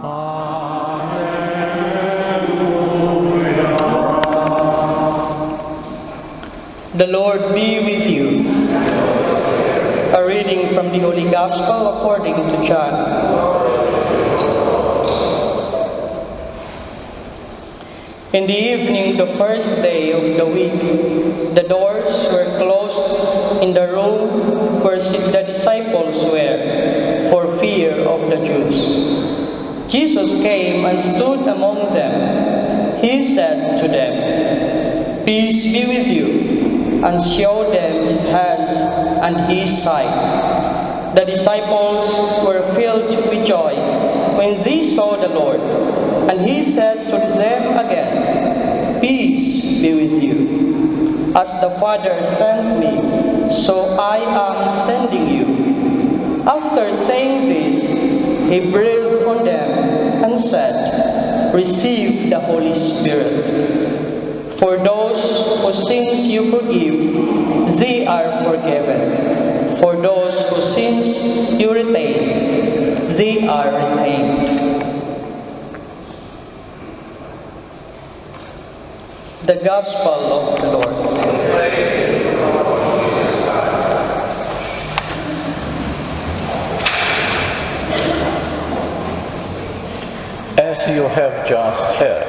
The Lord be with you. A reading from the Holy Gospel according to John. In the evening, the first day of the week, the doors were closed in the room where the disciples were, for fear of the Jews. Jesus came and stood among them. He said to them, "Peace be with you," and showed them his hands and his side. The disciples were filled with joy when they saw the Lord, and he said to them again, "Peace be with you. As the Father sent me, so I am sending you." After saying this, he breathed on them and said, "Receive the Holy Spirit. For those whose sins you forgive, they are forgiven. For those whose sins you retain, they are retained." The Gospel of the Lord. As you have just heard,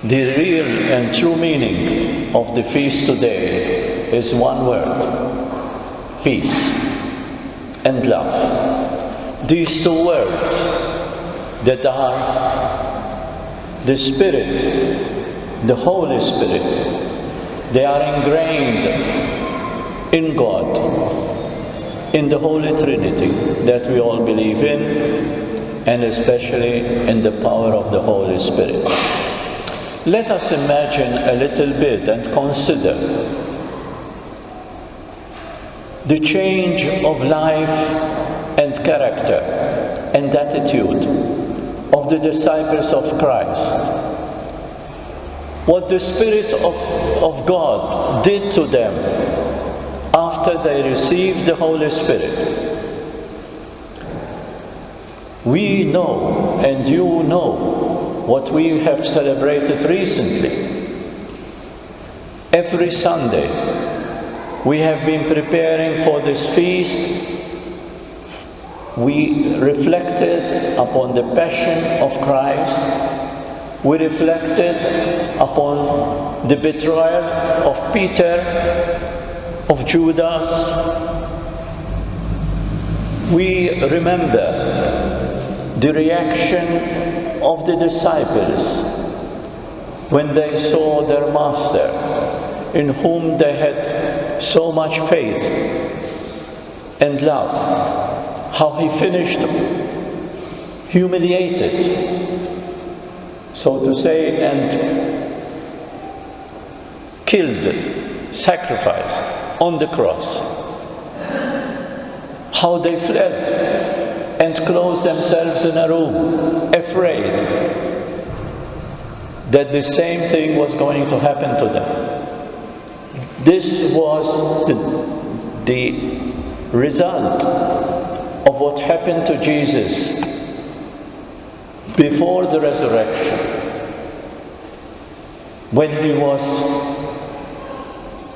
the real and true meaning of the feast today is one word: peace and love. These two words that are the Spirit, the Holy Spirit, they are ingrained in God, in the Holy Trinity that we all believe in, and especially in the power of the Holy Spirit. Let us imagine a little bit and consider the change of life and character and attitude of the disciples of Christ. What the Spirit of God did to them after they received the Holy Spirit. We know, and you know, what we have celebrated recently. Every Sunday, we have been preparing for this feast. We reflected upon the passion of Christ. We reflected upon the betrayal of Peter, of Judas. We remember the reaction of the disciples when they saw their master, in whom they had so much faith and love, how he finished humiliated, so to say, and killed, sacrificed on the cross. How they fled and closed themselves in a room, afraid that the same thing was going to happen to them. This was the result of what happened to Jesus before the resurrection, when he was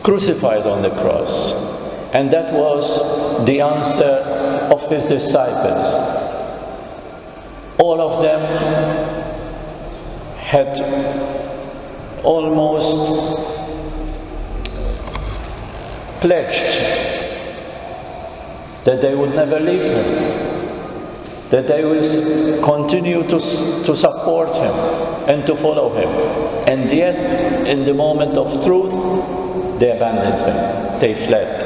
crucified on the cross. And that was the answer of his disciples. All of them had almost pledged that they would never leave him, that they will continue to support him and to follow him. And yet, in the moment of truth, they abandoned him, they fled.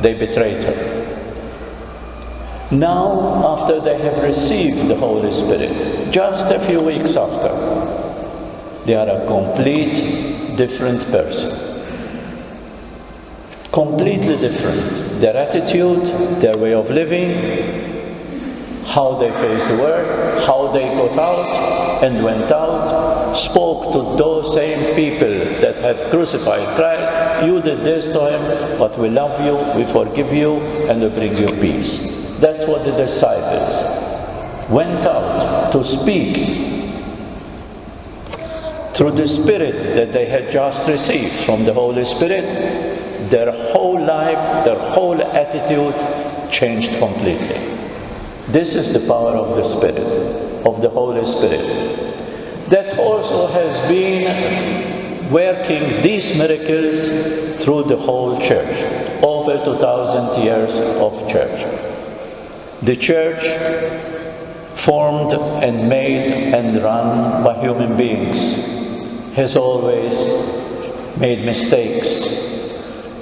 They betrayed him. Now, after they have received the Holy Spirit, just a few weeks after, they are a complete different person. Completely different. Their attitude, their way of living, how they faced the world, how they got out and went out, spoke to those same people that had crucified Christ. You did this to him, but we love you, we forgive you, and we bring you peace. That's what the disciples went out to speak through the Spirit that they had just received from the Holy Spirit. Their whole life, their whole attitude changed completely. This is the power of the Spirit, of the Holy Spirit, that also has been working these miracles through the whole church, over 2,000 years of church. The church, formed and made and run by human beings, has always made mistakes,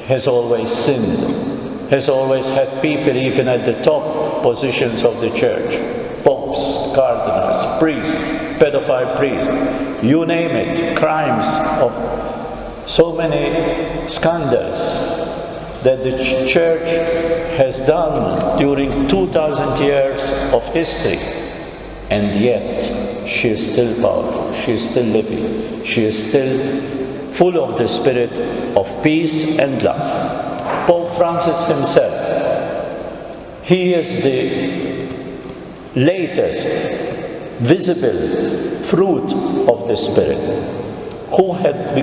has always sinned, has always had people even at the top positions of the church, popes, cardinals, priests, pedophile priests, you name it, crimes of so many scandals that the church has done during 2,000 years of history. And yet, she is still powerful, she is still living, she is still full of the spirit of peace and love. Pope Francis himself, he is the latest visible fruit of the Spirit. Who had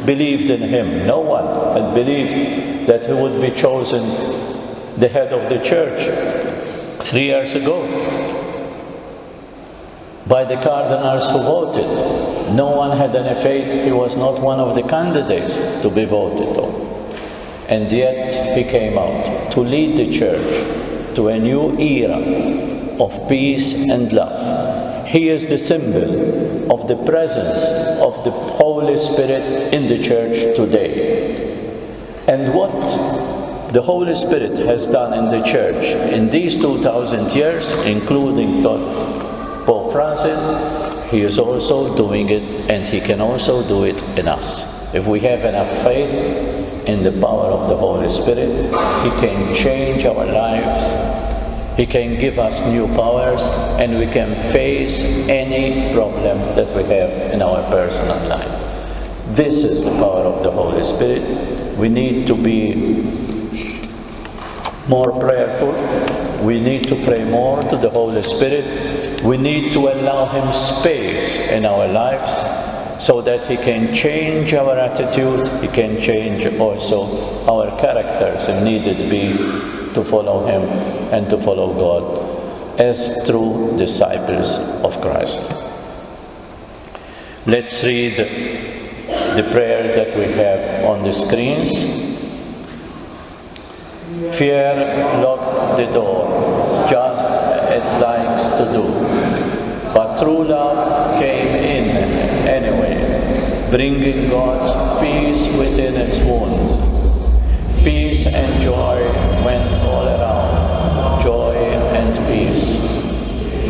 believed in him? No one had believed that he would be chosen the head of the church 3 years ago by the cardinals who voted. No one had any faith he was not one of the candidates to be voted on. And yet he came out to lead the church to a new era of peace and love. He is the symbol of the presence of the Holy Spirit in the church today. And what the Holy Spirit has done in the church in these 2,000 years, including Pope Francis, he is also doing it, and he can also do it in us. If we have enough faith in the power of the Holy Spirit, he can change our lives, he can give us new powers, and we can face any problem that we have in our personal life. This is the power of the Holy Spirit. We need to be more prayerful. We need to pray more to the Holy Spirit. We need to allow him space in our lives so that he can change our attitude, he can change also our characters if needed be, to follow him and to follow God as true disciples of Christ. Let's read the prayer that we have on the screens. Fear locked the door, just as it likes to do. But true love came in anyway, bringing God's peace within its wounds. Peace and joy went all around, joy and peace.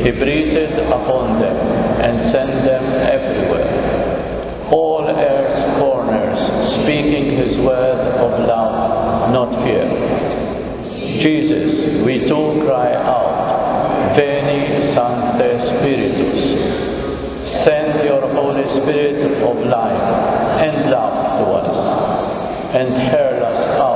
He breathed upon them and sent them everywhere. All earth's corners, speaking his word of love, not fear. Jesus, we too cry out, Veni Sancte Spiritus. Send your Holy Spirit of life and love to us, and hurl us out